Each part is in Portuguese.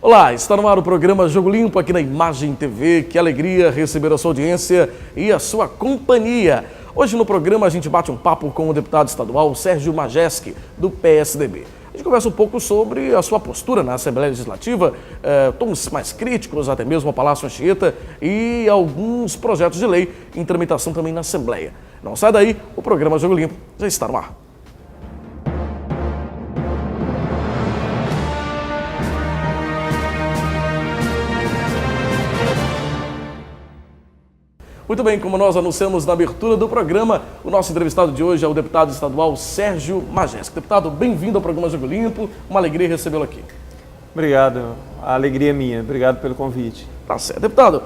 Olá, está no ar o programa Jogo Limpo aqui na Imagem TV. Que alegria receber a sua audiência e a sua companhia. Hoje no programa a gente bate um papo com o deputado estadual Sérgio Majeski, do PSDB. A gente conversa um pouco sobre a sua postura na Assembleia Legislativa, tons mais críticos, até mesmo ao Palácio Anchieta e alguns projetos de lei em tramitação também na Assembleia. Não sai daí, o programa Jogo Limpo já está no ar. Muito bem, como nós anunciamos na abertura do programa, o nosso entrevistado de hoje é o deputado estadual Sérgio Majeski. Deputado, bem-vindo ao programa Jogo Limpo, uma alegria recebê-lo aqui. Obrigado, a alegria é minha, obrigado pelo convite. Tá certo. Deputado,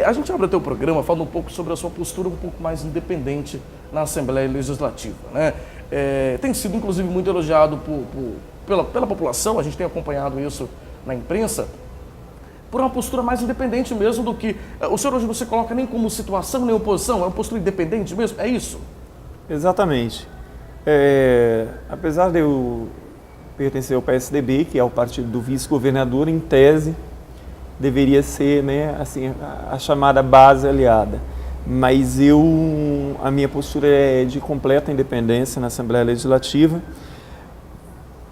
a gente abre o teu programa falando um pouco sobre a sua postura um pouco mais independente na Assembleia Legislativa, né? Tem sido, inclusive, muito elogiado pela população, a gente tem acompanhado isso na imprensa, por uma postura mais independente mesmo do que... O senhor hoje não se coloca nem como situação nem oposição, é uma postura independente mesmo, é isso? Exatamente. Apesar de eu pertencer ao PSDB, que é o partido do vice-governador, em tese, deveria ser, né, assim, a chamada base aliada. Mas a minha postura é de completa independência na Assembleia Legislativa.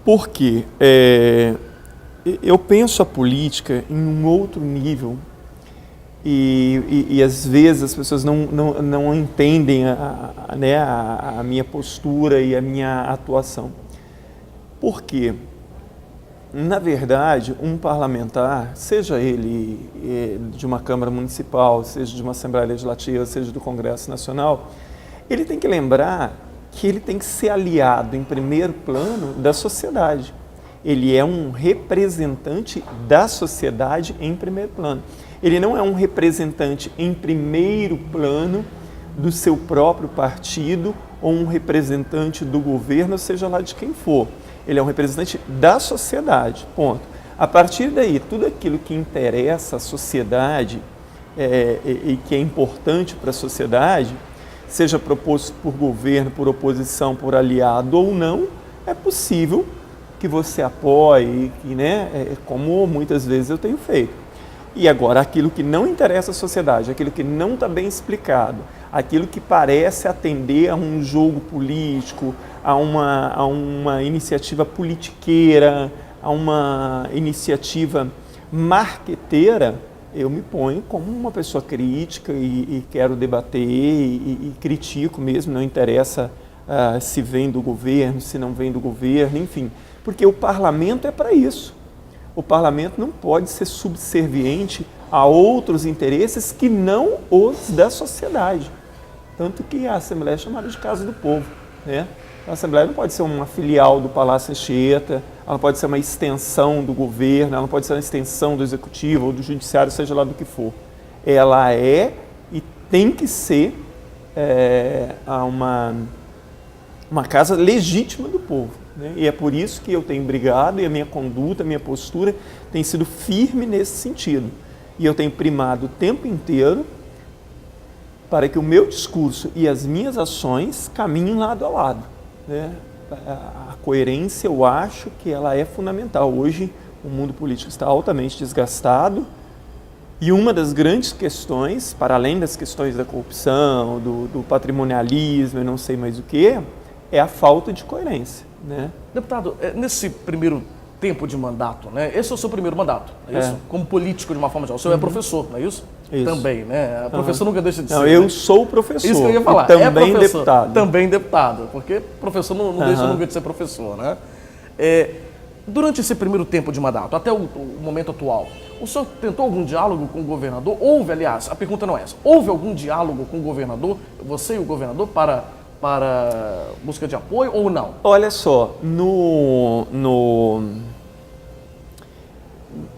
Por quê? Eu penso a política em um outro nível e às vezes as pessoas não entendem a minha postura e a minha atuação. Por quê? Na verdade, um parlamentar, seja ele de uma Câmara Municipal, seja de uma Assembleia Legislativa, seja do Congresso Nacional, ele tem que lembrar que ele tem que ser aliado em primeiro plano da sociedade. Ele é um representante da sociedade em primeiro plano. Ele não é um representante em primeiro plano do seu próprio partido ou um representante do governo, seja lá de quem for. Ele é um representante da sociedade, ponto. A partir daí, tudo aquilo que interessa à sociedade e que é importante para a sociedade, seja proposto por governo, por oposição, por aliado ou não, é possível que você apoie, como muitas vezes eu tenho feito. E agora, aquilo que não interessa à sociedade, aquilo que não está bem explicado, aquilo que parece atender a um jogo político, a uma iniciativa politiqueira, a uma iniciativa marqueteira, eu me ponho como uma pessoa crítica e quero debater e critico mesmo, não interessa se vem do governo, se não vem do governo, enfim. Porque o parlamento é para isso. O parlamento não pode ser subserviente a outros interesses que não os da sociedade. Tanto que a Assembleia é chamada de Casa do Povo, né? A Assembleia não pode ser uma filial do Palácio Anchieta, ela pode ser uma extensão do governo, ela não pode ser uma extensão do Executivo ou do Judiciário, seja lá do que for. Ela é e tem que ser uma casa legítima do povo. E é por isso que eu tenho brigado e a minha conduta, a minha postura tem sido firme nesse sentido. E eu tenho primado o tempo inteiro para que o meu discurso e as minhas ações caminhem lado a lado. A coerência, eu acho que ela é fundamental. Hoje o mundo político está altamente desgastado e uma das grandes questões, para além das questões da corrupção, do patrimonialismo e não sei mais o que, é a falta de coerência. Deputado, nesse primeiro tempo de mandato, esse é o seu primeiro mandato, é isso? Como político de uma forma geral. O senhor é professor, não é isso? Isso. Também, né? Professor nunca deixa de ser. Não, eu sou professor. Isso que eu ia falar. E também deputado. Também deputado, porque professor não deixa nunca de ser professor, né? Durante esse primeiro tempo de mandato, até o momento atual, o senhor tentou algum diálogo com o governador? Houve, aliás, a pergunta não é essa. Houve algum diálogo com o governador, você e o governador, para busca de apoio ou não? Olha só,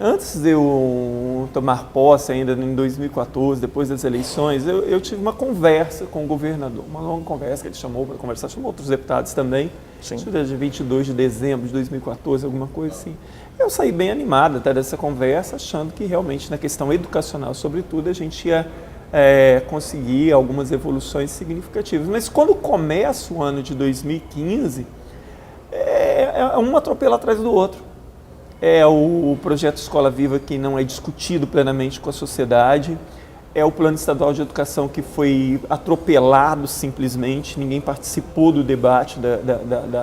antes de eu tomar posse ainda em 2014, depois das eleições, eu tive uma conversa com o governador, uma longa conversa que ele chamou para conversar, chamou outros deputados também, acho que desde 22 de dezembro de 2014, alguma coisa assim. Eu saí bem animado até dessa conversa, achando que realmente na questão educacional, sobretudo, a gente ia conseguir algumas evoluções significativas. Mas quando começa o ano de 2015, um atropela atrás do outro. é o projeto Escola Viva, que não é discutido plenamente com a sociedade, é o Plano Estadual de Educação, que foi atropelado simplesmente, ninguém participou do debate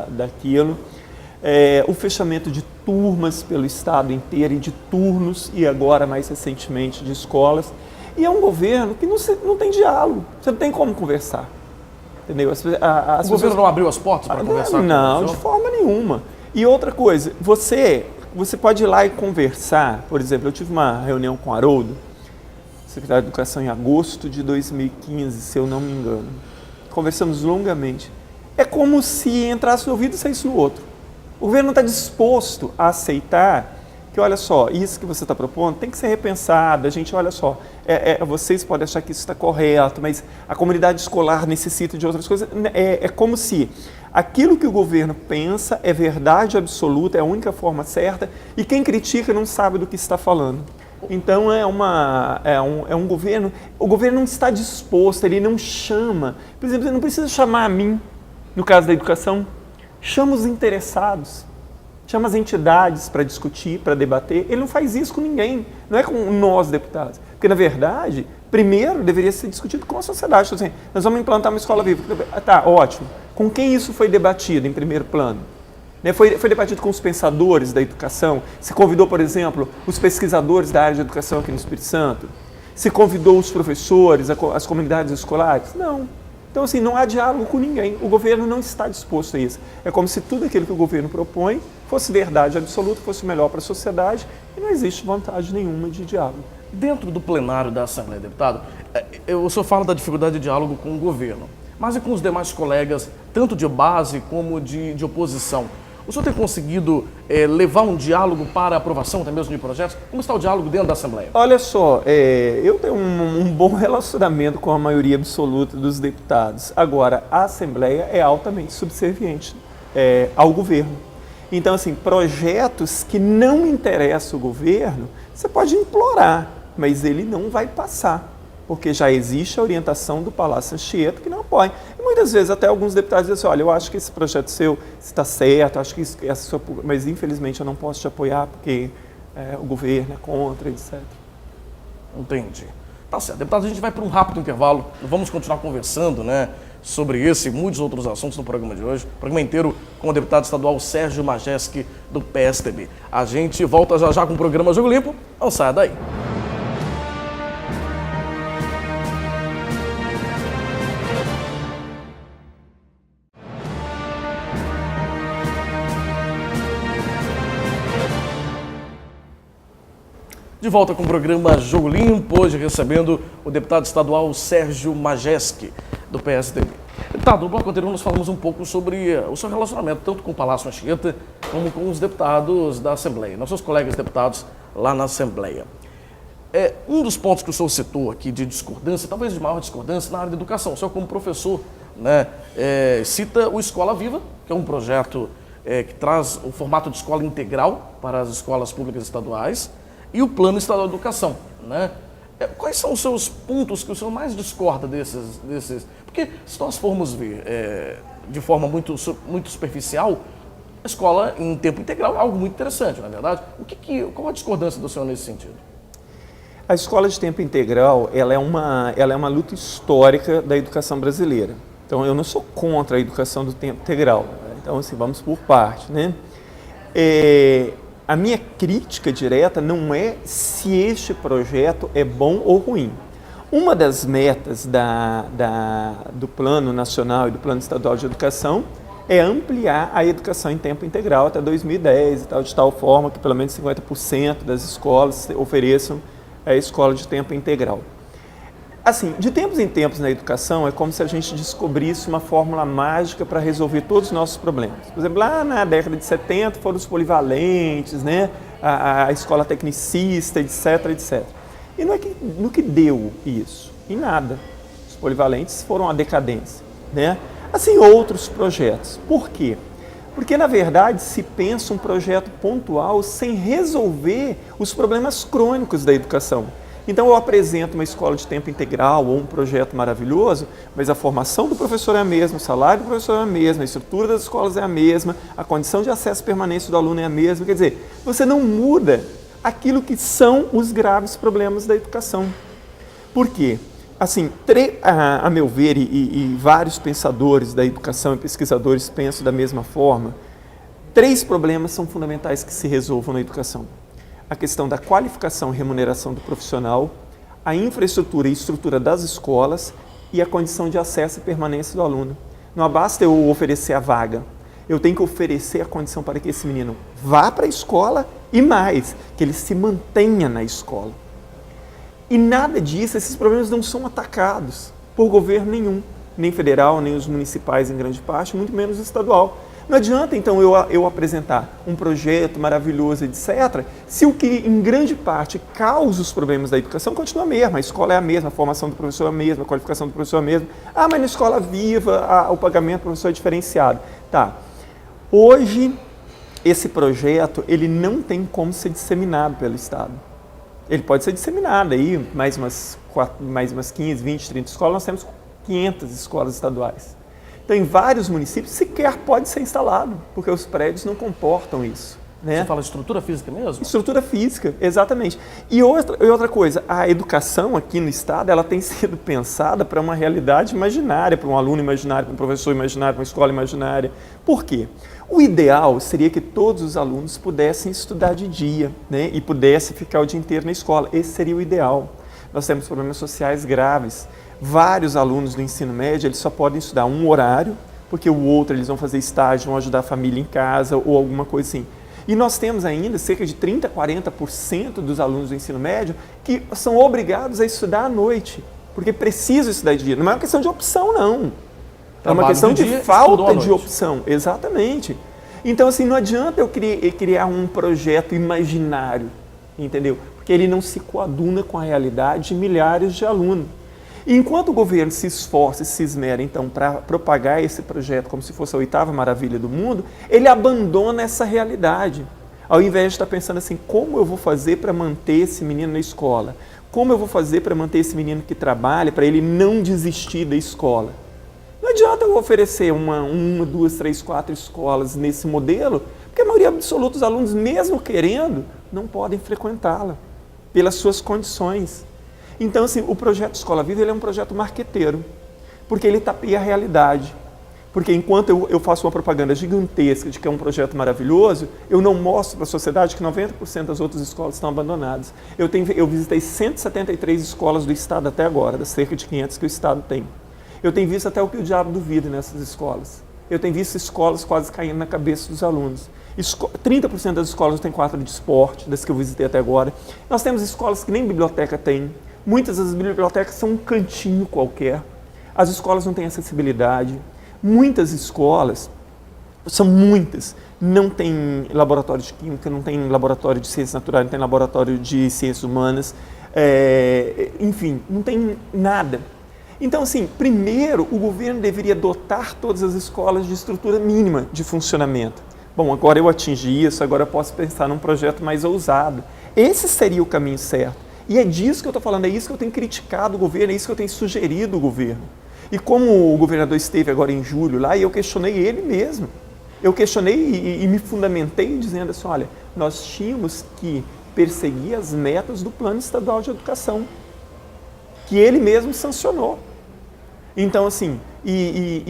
daquilo, o fechamento de turmas pelo estado inteiro e de turnos, e agora mais recentemente de escolas, e é um governo que não tem diálogo, você não tem como conversar. Entendeu? O governo não abriu as portas para conversar? Não, de forma nenhuma. E outra coisa, você pode ir lá e conversar. Por exemplo, eu tive uma reunião com o Haroldo, secretário de Educação, em agosto de 2015, se eu não me engano. Conversamos longamente. É como se entrasse no ouvido e saísse no outro. O governo não está disposto a aceitar que, olha só, isso que você está propondo tem que ser repensado. A gente, olha só, vocês podem achar que isso está correto, mas a comunidade escolar necessita de outras coisas. É como se aquilo que o governo pensa é verdade absoluta, é a única forma certa, e quem critica não sabe do que está falando. Então é um governo, o governo não está disposto, ele não chama. Por exemplo, ele não precisa chamar a mim, no caso da educação, chama os interessados. Chama as entidades para discutir, para debater. Ele não faz isso com ninguém, não é com nós, deputados. Porque, na verdade, primeiro deveria ser discutido com a sociedade. Assim, nós vamos implantar uma escola viva. Tá, ótimo. Com quem isso foi debatido em primeiro plano? Foi debatido com os pensadores da educação? Se convidou, por exemplo, os pesquisadores da área de educação aqui no Espírito Santo? Se convidou os professores, as comunidades escolares? Não. Então, assim, não há diálogo com ninguém. O governo não está disposto a isso. É como se tudo aquilo que o governo propõe fosse verdade absoluta, fosse melhor para a sociedade, e não existe vontade nenhuma de diálogo. Dentro do plenário da Assembleia, deputado, o senhor fala da dificuldade de diálogo com o governo, mas e com os demais colegas, tanto de base como de oposição? O senhor tem conseguido levar um diálogo para aprovação até mesmo de projetos? Como está o diálogo dentro da Assembleia? Olha só, eu tenho um bom relacionamento com a maioria absoluta dos deputados. Agora, a Assembleia é altamente subserviente ao governo. Então, assim, projetos que não interessam o governo, você pode implorar, mas ele não vai passar, porque já existe a orientação do Palácio Anchieta que não apoia. E muitas vezes até alguns deputados dizem assim, olha, eu acho que esse projeto seu está certo, acho que isso, mas infelizmente eu não posso te apoiar porque o governo é contra, etc. Entendi. Tá certo. Deputado, a gente vai para um rápido intervalo, vamos continuar conversando, né, sobre esse e muitos outros assuntos no programa de hoje, o programa inteiro com o deputado estadual Sérgio Majeski, do PSDB. A gente volta já com o programa Jogo Limpo, não saia daí. De volta com o programa Jogo Limpo, hoje recebendo o deputado estadual Sérgio Majeski, do PSDB. Deputado, no bloco anterior nós falamos um pouco sobre o seu relacionamento, tanto com o Palácio Anchieta, como com os deputados da Assembleia, nossos colegas deputados lá na Assembleia. Um dos pontos que o senhor citou aqui de discordância, talvez de maior discordância, na área da educação, o senhor como professor, né, cita o Escola Viva, que é um projeto que traz o formato de escola integral para as escolas públicas estaduais, e o Plano Estadual de Educação, né? Quais são os seus pontos que o senhor mais discorda desses? Porque se nós formos ver de forma muito superficial, a escola em tempo integral é algo muito interessante, não é verdade? Qual a discordância do senhor nesse sentido? A escola de tempo integral, ela é uma luta histórica da educação brasileira. Então, eu não sou contra a educação do tempo integral. Né? Então, assim, vamos por parte, né? A minha crítica direta não é se este projeto é bom ou ruim. Uma das metas do Plano Nacional e do Plano Estadual de Educação é ampliar a educação em tempo integral até 2010 e tal, de tal forma que pelo menos 50% das escolas ofereçam a escola de tempo integral. Assim, de tempos em tempos na educação, é como se a gente descobrisse uma fórmula mágica para resolver todos os nossos problemas. Por exemplo, lá na década de 70 foram os polivalentes, né? a escola tecnicista, etc, etc. E no que deu isso? Em nada. Os polivalentes foram a decadência, né? Assim, outros projetos. Por quê? Porque, na verdade, se pensa um projeto pontual sem resolver os problemas crônicos da educação. Então eu apresento uma escola de tempo integral ou um projeto maravilhoso, mas a formação do professor é a mesma, o salário do professor é a mesma, a estrutura das escolas é a mesma, a condição de acesso permanente do aluno é a mesma. Quer dizer, você não muda aquilo que são os graves problemas da educação. Por quê? Assim, a meu ver, e vários pensadores da educação e pesquisadores pensam da mesma forma, 3 problemas são fundamentais que se resolvam na educação. A questão da qualificação e remuneração do profissional, a infraestrutura e estrutura das escolas e a condição de acesso e permanência do aluno. Não basta eu oferecer a vaga, eu tenho que oferecer a condição para que esse menino vá para a escola e mais, que ele se mantenha na escola. E nada disso, esses problemas não são atacados por governo nenhum, nem federal, nem os municipais em grande parte, muito menos estadual. Não adianta, então, eu apresentar um projeto maravilhoso, etc., se o que, em grande parte, causa os problemas da educação continua a mesma. A escola é a mesma, a formação do professor é a mesma, a qualificação do professor é a mesma. Ah, mas na escola viva, o pagamento do professor é diferenciado. Tá. Hoje, esse projeto, ele não tem como ser disseminado pelo Estado. Ele pode ser disseminado aí, mais umas 15, 20, 30 escolas, nós temos 500 escolas estaduais. Então, em vários municípios, sequer pode ser instalado, porque os prédios não comportam isso. Né? Você fala de estrutura física mesmo? Estrutura física, exatamente. E outra coisa, a educação aqui no Estado, ela tem sido pensada para uma realidade imaginária, para um aluno imaginário, para um professor imaginário, para uma escola imaginária. Por quê? O ideal seria que todos os alunos pudessem estudar de dia, né? E pudessem ficar o dia inteiro na escola. Esse seria o ideal. Nós temos problemas sociais graves. Vários alunos do ensino médio, eles só podem estudar um horário, porque o outro eles vão fazer estágio, vão ajudar a família em casa ou alguma coisa assim. E nós temos ainda cerca de 30%, 40% dos alunos do ensino médio que são obrigados a estudar à noite, porque precisam estudar de dia. Não é uma questão de opção, não. É uma questão de falta de opção. Exatamente. Então, assim, não adianta eu criar um projeto imaginário, entendeu? Porque ele não se coaduna com a realidade de milhares de alunos. E enquanto o governo se esforça e se esmera, então, para propagar esse projeto como se fosse a 8ª maravilha do mundo, ele abandona essa realidade. Ao invés de estar pensando assim, como eu vou fazer para manter esse menino na escola? Como eu vou fazer para manter esse menino que trabalha, para ele não desistir da escola? Não adianta eu oferecer uma, 2, 3, 4 escolas nesse modelo, porque a maioria absoluta dos alunos, mesmo querendo, não podem frequentá-la, pelas suas condições. Então, assim, o projeto Escola Viva ele é um projeto marqueteiro, porque ele tapeia a realidade. Porque enquanto eu faço uma propaganda gigantesca de que é um projeto maravilhoso, eu não mostro para a sociedade que 90% das outras escolas estão abandonadas. Eu visitei 173 escolas do Estado até agora, das cerca de 500 que o Estado tem. Eu tenho visto até o que o diabo duvida nessas escolas. Eu tenho visto escolas quase caindo na cabeça dos alunos. 30% das escolas têm quadra de esporte, das que eu visitei até agora. Nós temos escolas que nem biblioteca tem. Muitas das bibliotecas são um cantinho qualquer. As escolas não têm acessibilidade. Muitas escolas, são muitas, não tem laboratório de química, não tem laboratório de ciências naturais, não tem laboratório de ciências humanas, enfim, não tem nada. Então, assim, primeiro, o governo deveria dotar todas as escolas de estrutura mínima de funcionamento. Bom, agora eu atingi isso, agora eu posso pensar num projeto mais ousado. Esse seria o caminho certo. E é disso que eu estou falando, é isso que eu tenho criticado o governo, é isso que eu tenho sugerido o governo. E como o governador esteve agora em julho lá, eu questionei ele mesmo. Eu questionei e me fundamentei dizendo assim, olha, nós tínhamos que perseguir as metas do Plano Estadual de Educação, que ele mesmo sancionou. Então, assim,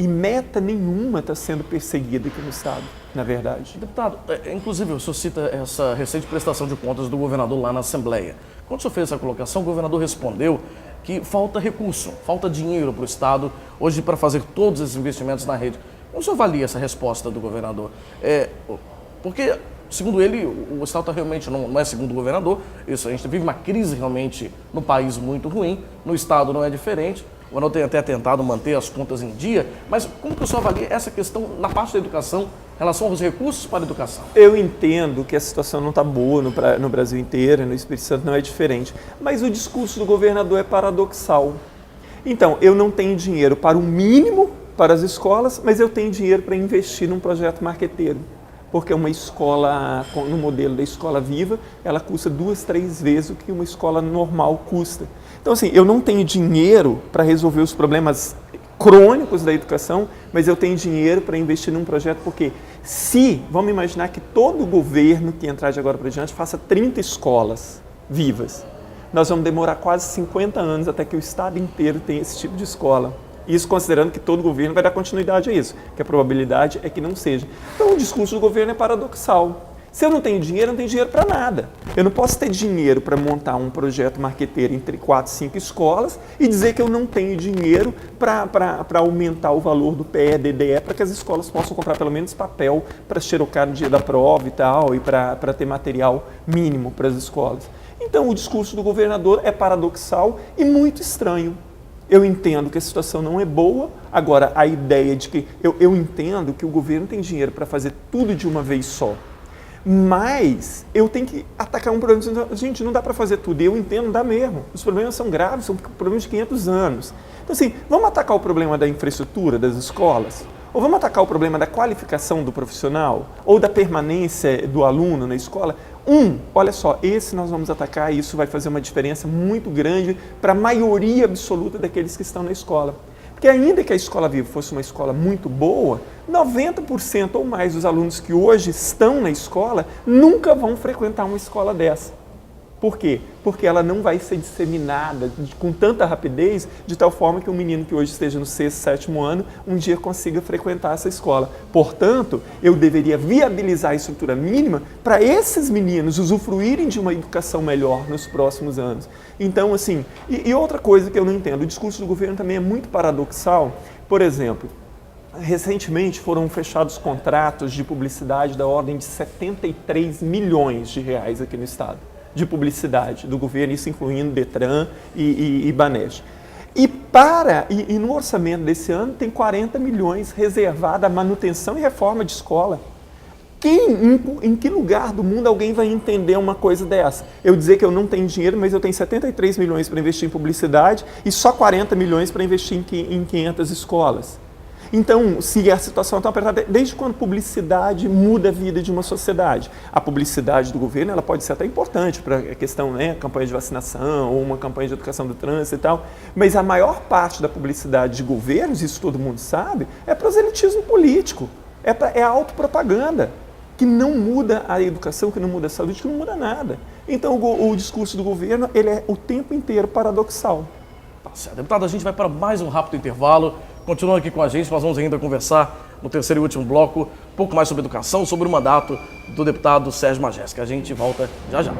meta nenhuma está sendo perseguida aqui no Estado, na verdade. Deputado, inclusive o senhor cita essa recente prestação de contas do governador lá na Assembleia. Quando o senhor fez essa colocação, o governador respondeu que falta recurso, falta dinheiro para o Estado hoje para fazer todos esses investimentos na rede. Como o senhor avalia essa resposta do governador? Porque, segundo ele, o Estado realmente não é segundo o governador, isso, a gente vive uma crise realmente no país muito ruim, no Estado não é diferente. O governador tem até tentado manter as contas em dia, mas como que o senhor avalia essa questão na parte da educação, em relação aos recursos para a educação? Eu entendo que a situação não está boa no Brasil inteiro, no Espírito Santo não é diferente, mas o discurso do governador é paradoxal. Então, eu não tenho dinheiro para o mínimo para as escolas, mas eu tenho dinheiro para investir num projeto marqueteiro. porque uma escola, no modelo da escola viva, ela custa 2, 3 vezes o que uma escola normal custa. Então, assim, eu não tenho dinheiro para resolver os problemas crônicos da educação, mas eu tenho dinheiro para investir num projeto, porque vamos imaginar que todo governo que entrar de agora para diante faça 30 escolas vivas, nós vamos demorar quase 50 anos até que o estado inteiro tenha esse tipo de escola. Isso considerando que todo governo vai dar continuidade a isso, que a probabilidade é que não seja. Então o discurso do governo é paradoxal. Se eu não tenho dinheiro, eu não tenho dinheiro para nada. Eu não posso ter dinheiro para montar um projeto marqueteiro entre 4, 5 escolas e dizer que eu não tenho dinheiro para aumentar o valor do PE, DDE, para que as escolas possam comprar pelo menos papel para xerocar no dia da prova e tal, e para ter material mínimo para as escolas. Então o discurso do governador é paradoxal e muito estranho. Eu entendo que a situação não é boa, agora a ideia de que eu entendo que o governo tem dinheiro para fazer tudo de uma vez só, mas eu tenho que atacar um problema. Gente, não dá para fazer tudo, eu entendo, não dá mesmo. Os problemas são graves, são problemas de 500 anos. Então assim, vamos atacar o problema da infraestrutura das escolas? Ou vamos atacar o problema da qualificação do profissional? Ou da permanência do aluno na escola? Olha só, esse nós vamos atacar e isso vai fazer uma diferença muito grande para a maioria absoluta daqueles que estão na escola. Porque ainda que a Escola Viva fosse uma escola muito boa, 90% ou mais dos alunos que hoje estão na escola nunca vão frequentar uma escola dessa. Por quê? Porque ela não vai ser disseminada com tanta rapidez, de tal forma que um menino que hoje esteja no 6º, 7º ano, um dia consiga frequentar essa escola. Portanto, eu deveria viabilizar a estrutura mínima para esses meninos usufruírem de uma educação melhor nos próximos anos. Então, assim, e outra coisa que eu não entendo, o discurso do governo também é muito paradoxal. Por exemplo, recentemente foram fechados contratos de publicidade da ordem de 73 milhões de reais aqui no estado, de publicidade do governo, isso incluindo Detran e Banesp. E no orçamento desse ano tem 40 milhões reservado à manutenção e reforma de escola. Em que lugar do mundo alguém vai entender uma coisa dessa? Eu dizer que eu não tenho dinheiro, mas eu tenho 73 milhões para investir em publicidade e só 40 milhões para investir em 500 escolas. Então, se a situação é tão apertada, desde quando publicidade muda a vida de uma sociedade? A publicidade do governo ela pode ser até importante para a questão, né, campanha de vacinação ou uma campanha de educação do trânsito e tal, mas a maior parte da publicidade de governos, isso todo mundo sabe, é proselitismo político, é a autopropaganda, que não muda a educação, que não muda a saúde, que não muda nada. Então, o discurso do governo ele é o tempo inteiro paradoxal. Tá certo. Deputado, a gente vai para mais um rápido intervalo. Continuando aqui com a gente, nós vamos ainda conversar no terceiro e último bloco um pouco mais sobre educação, sobre o mandato do deputado Sérgio Majestic. A gente volta já já.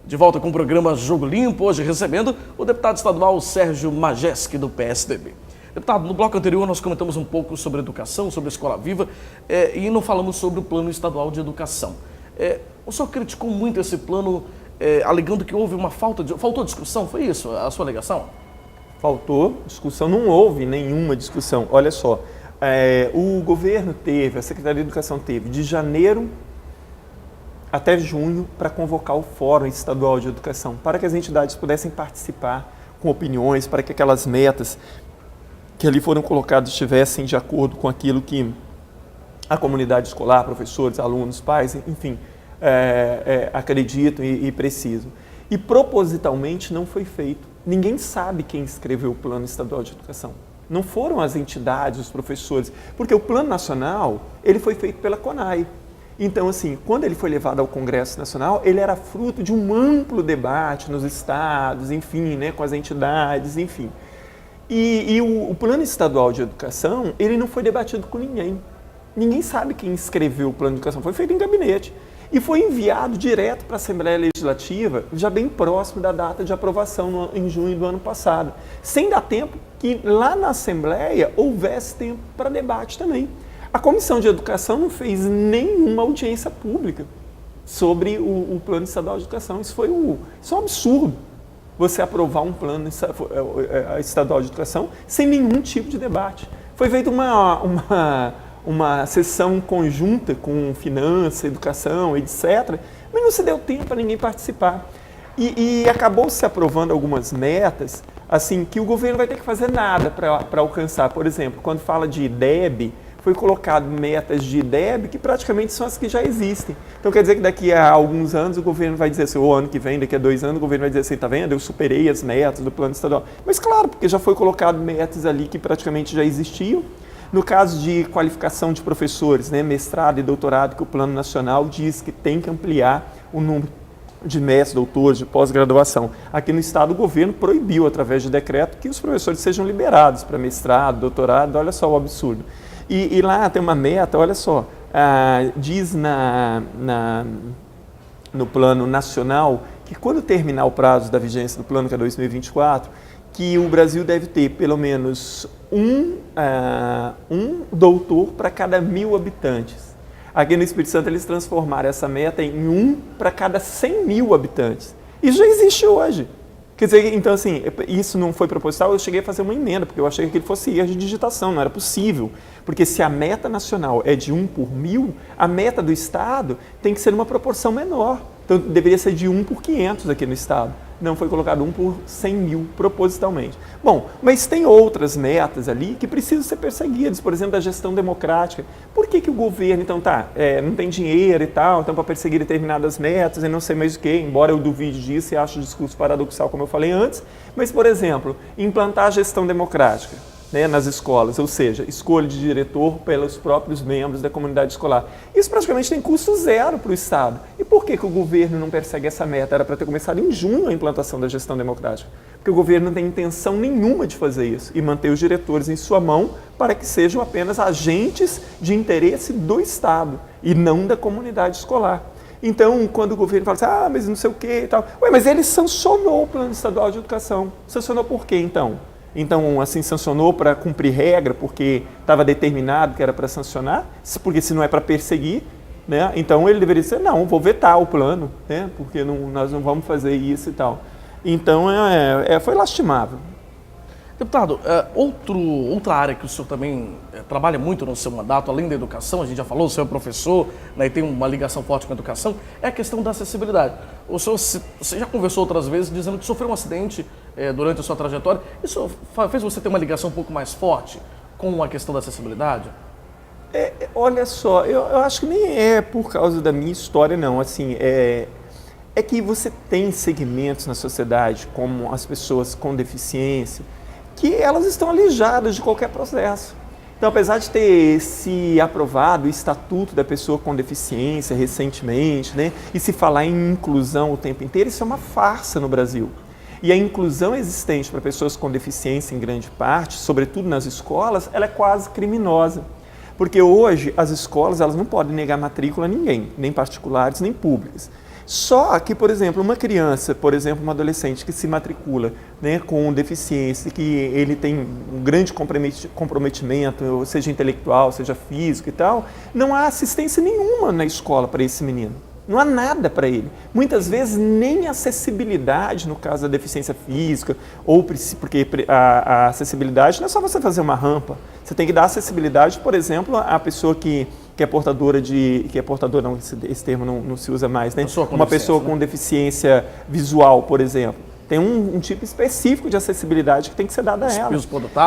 De volta com o programa Jogo Limpo, hoje recebendo o deputado estadual Sérgio Majestic, do PSDB. Deputado, no bloco anterior nós comentamos um pouco sobre educação, sobre a Escola Viva e não falamos sobre o Plano Estadual de Educação. O senhor criticou muito esse plano, alegando que houve uma faltou discussão, foi isso a sua alegação? Faltou discussão, não houve nenhuma discussão. Olha só, o governo teve, a Secretaria de Educação teve de janeiro até junho para convocar o Fórum Estadual de Educação, para que as entidades pudessem participar com opiniões, para que aquelas metas que ali foram colocados estivessem de acordo com aquilo que a comunidade escolar, professores, alunos, pais, enfim, acreditam e precisam. E propositalmente não foi feito. Ninguém sabe quem escreveu o Plano Estadual de Educação. Não foram as entidades, os professores, porque o Plano Nacional ele foi feito pela CONAI. Então, assim, quando ele foi levado ao Congresso Nacional, ele era fruto de um amplo debate nos estados, enfim, né, com as entidades, enfim. E o Plano Estadual de Educação, ele não foi debatido com ninguém. Ninguém sabe quem escreveu o Plano de Educação. Foi feito em gabinete. E foi enviado direto para a Assembleia Legislativa, já bem próximo da data de aprovação, em junho do ano passado. Sem dar tempo que lá na Assembleia houvesse tempo para debate também. A Comissão de Educação não fez nenhuma audiência pública sobre o Plano Estadual de Educação. Isso é um absurdo. Você aprovar um plano estadual de educação sem nenhum tipo de debate. Foi feita uma sessão conjunta com finança, educação, etc., mas não se deu tempo para ninguém participar. E acabou se aprovando algumas metas, assim, que o governo vai ter que fazer nada para alcançar. Por exemplo, quando fala de IDEB, foi colocado metas de IDEB que praticamente são as que já existem. Então quer dizer que daqui a alguns anos o governo vai dizer assim, ou ano que vem, daqui a 2 anos, o governo vai dizer assim, tá vendo, eu superei as metas do plano estadual. Mas claro, porque já foi colocado metas ali que praticamente já existiam. No caso de qualificação de professores, né, mestrado e doutorado, que o Plano Nacional diz que tem que ampliar o número de mestres, doutores, de pós-graduação. Aqui no estado o governo proibiu, através de decreto, que os professores sejam liberados para mestrado, doutorado, olha só o absurdo. E lá tem uma meta, olha só, diz no Plano Nacional que quando terminar o prazo da vigência do plano, que é 2024, que o Brasil deve ter pelo menos um doutor para cada 1.000 habitantes. Aqui no Espírito Santo eles transformaram essa meta em 1 para cada 100.000 habitantes. Isso já existe hoje. Quer dizer, então assim, isso não foi proposital, eu cheguei a fazer uma emenda, porque eu achei que aquilo fosse erro de digitação, não era possível. Porque se a meta nacional é de 1 por 1.000, a meta do Estado tem que ser uma proporção menor. Então deveria ser de 1 por 500 aqui no Estado. Não foi colocado 1 por 100.000 propositalmente. Bom, mas tem outras metas ali que precisam ser perseguidas, por exemplo, da gestão democrática. Por que o governo, então, não tem dinheiro e tal, então para perseguir determinadas metas e não sei mais o que, embora eu duvide disso e acho o discurso paradoxal, como eu falei antes, mas, por exemplo, implantar a gestão democrática, né, nas escolas, ou seja, escolha de diretor pelos próprios membros da comunidade escolar. Isso praticamente tem custo zero para o Estado. E por que o governo não persegue essa meta? Era para ter começado em junho a implantação da gestão democrática. Porque o governo não tem intenção nenhuma de fazer isso e manter os diretores em sua mão para que sejam apenas agentes de interesse do Estado e não da comunidade escolar. Então, quando o governo fala assim, mas não sei o que e tal. Ué, mas ele sancionou o Plano Estadual de Educação. Sancionou por quê, então? Então, assim, sancionou para cumprir regra, porque estava determinado que era para sancionar, porque se não é para perseguir, né? Então ele deveria dizer, não, vou vetar o plano, né? Porque nós não vamos fazer isso e tal. Então, foi lastimável. Deputado, outra área que o senhor também trabalha muito no seu mandato, além da educação, a gente já falou, o senhor é professor, né, e tem uma ligação forte com a educação, é a questão da acessibilidade. O senhor você já conversou outras vezes dizendo que sofreu um acidente durante a sua trajetória. Isso fez você ter uma ligação um pouco mais forte com a questão da acessibilidade? Olha só, eu acho que nem é por causa da minha história, não. Assim, é que você tem segmentos na sociedade, como as pessoas com deficiência, que elas estão alijadas de qualquer processo. Então, apesar de ter se aprovado o Estatuto da Pessoa com Deficiência recentemente, né, e se falar em inclusão o tempo inteiro, isso é uma farsa no Brasil. E a inclusão existente para pessoas com deficiência, em grande parte, sobretudo nas escolas, ela é quase criminosa. Porque hoje as escolas elas não podem negar matrícula a ninguém, nem particulares, nem públicas. Só que, por exemplo, uma criança, por exemplo, uma adolescente que se matricula, né, com deficiência, que ele tem um grande comprometimento, seja intelectual, seja físico e tal, não há assistência nenhuma na escola para esse menino. Não há nada para ele. Muitas vezes nem acessibilidade, no caso da deficiência física, ou porque a acessibilidade não é só você fazer uma rampa. Você tem que dar acessibilidade, por exemplo, à pessoa que é portadora não, esse termo não se usa mais, né? Uma pessoa com deficiência visual, por exemplo. Tem um tipo específico de acessibilidade que tem que ser dada a ela.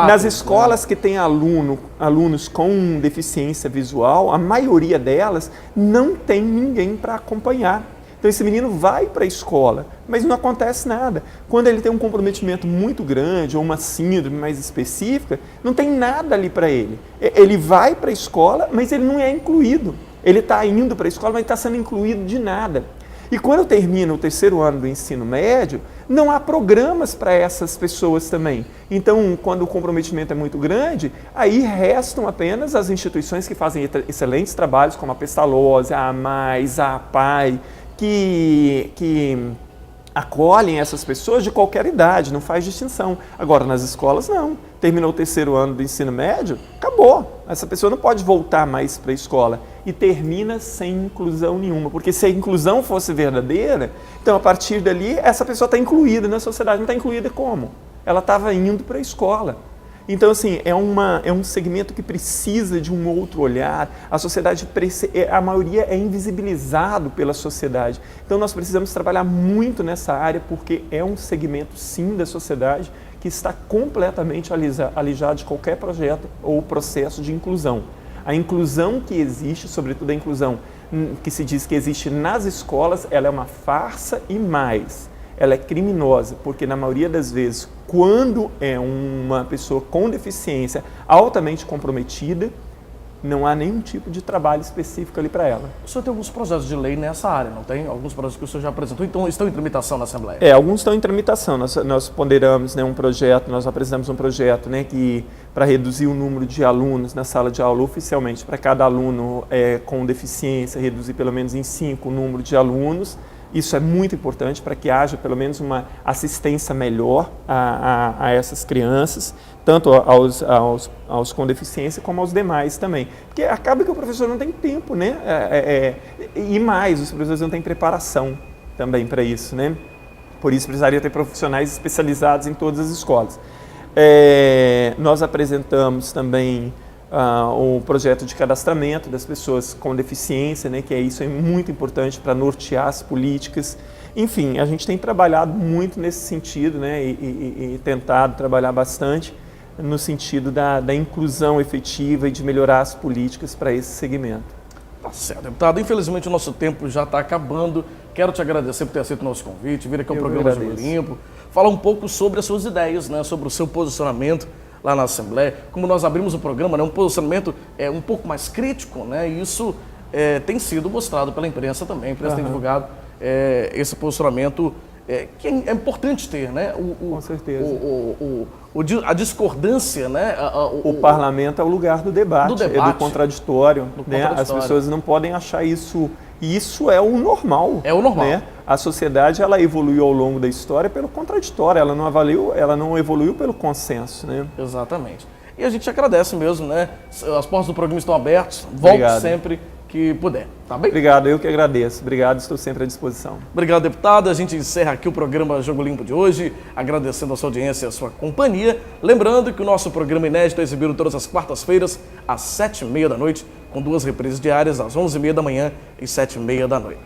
Nas escolas que tem alunos com deficiência visual, a maioria delas não tem ninguém para acompanhar. Então esse menino vai para a escola, mas não acontece nada. Quando ele tem um comprometimento muito grande ou uma síndrome mais específica, não tem nada ali para ele. Ele vai para a escola, mas ele não é incluído. Ele está indo para a escola, mas está sendo incluído de nada. E quando termina o 3º ano do ensino médio, não há programas para essas pessoas também. Então, quando o comprometimento é muito grande, aí restam apenas as instituições que fazem excelentes trabalhos, como a Pestalozzi, a AMAIS, a APAI, que acolhem essas pessoas de qualquer idade, não faz distinção. Agora, nas escolas, não. Terminou o 3º ano do ensino médio, acabou. Essa pessoa não pode voltar mais para a escola. E termina sem inclusão nenhuma. Porque se a inclusão fosse verdadeira, então, a partir dali, essa pessoa está incluída na sociedade. Não está incluída como? Ela estava indo para a escola. Então, assim, é um segmento que precisa de um outro olhar. A sociedade, a maioria é invisibilizado pela sociedade. Então, nós precisamos trabalhar muito nessa área, porque é um segmento, sim, da sociedade que está completamente alijado de qualquer projeto ou processo de inclusão. A inclusão que existe, sobretudo a inclusão que se diz que existe nas escolas, ela é uma farsa e mais. Ela é criminosa, porque na maioria das vezes, quando é uma pessoa com deficiência altamente comprometida, não há nenhum tipo de trabalho específico ali para ela. O senhor tem alguns projetos de lei nessa área, não tem? Alguns projetos que o senhor já apresentou, então estão em tramitação na Assembleia? Alguns estão em tramitação. Nós ponderamos, né, um projeto, nós apresentamos um projeto, né, que para reduzir o número de alunos na sala de aula oficialmente, para cada aluno com deficiência, reduzir pelo menos em 5 o número de alunos. Isso é muito importante para que haja pelo menos uma assistência melhor a essas crianças, tanto aos com deficiência como aos demais também. Porque acaba que o professor não tem tempo, né? E mais, os professores não têm preparação também para isso, né? Por isso precisaria ter profissionais especializados em todas as escolas. Nós apresentamos também o projeto de cadastramento das pessoas com deficiência, né, que isso é muito importante para nortear as políticas. Enfim, a gente tem trabalhado muito nesse sentido, né, e tentado trabalhar bastante no sentido da inclusão efetiva e de melhorar as políticas para esse segmento. Tá certo, deputado. Infelizmente o nosso tempo já está acabando. Quero te agradecer por ter aceito o nosso convite, vir aqui ao programa Jogo Limpo, falar um pouco sobre as suas ideias, né, sobre o seu posicionamento lá na Assembleia. Como nós abrimos o programa, né, um posicionamento um pouco mais crítico, né, e isso tem sido mostrado pela imprensa também. A imprensa tem divulgado esse posicionamento que é importante ter, né? Com certeza. A discordância, né? O parlamento é o lugar do debate, do contraditório. Né? As pessoas não podem achar isso. E isso é o normal. É o normal. Né? A sociedade ela evoluiu ao longo da história pelo contraditório, ela não evoluiu pelo consenso. Né? Exatamente. E a gente agradece mesmo, né? As portas do programa estão abertas. Volte sempre que puder, tá bem? Obrigado, eu que agradeço. Obrigado, estou sempre à disposição. Obrigado, deputado. A gente encerra aqui o programa Jogo Limpo de hoje, agradecendo a sua audiência e a sua companhia. Lembrando que o nosso programa inédito é exibido todas as quartas-feiras, às 7h30 da noite, com 2 reprises diárias, às 11h30 da manhã e 7h30 da noite.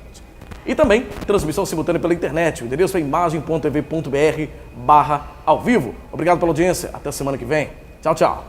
E também transmissão simultânea pela internet. O endereço é imagem.tv.br/ao vivo. Obrigado pela audiência. Até semana que vem. Tchau, tchau.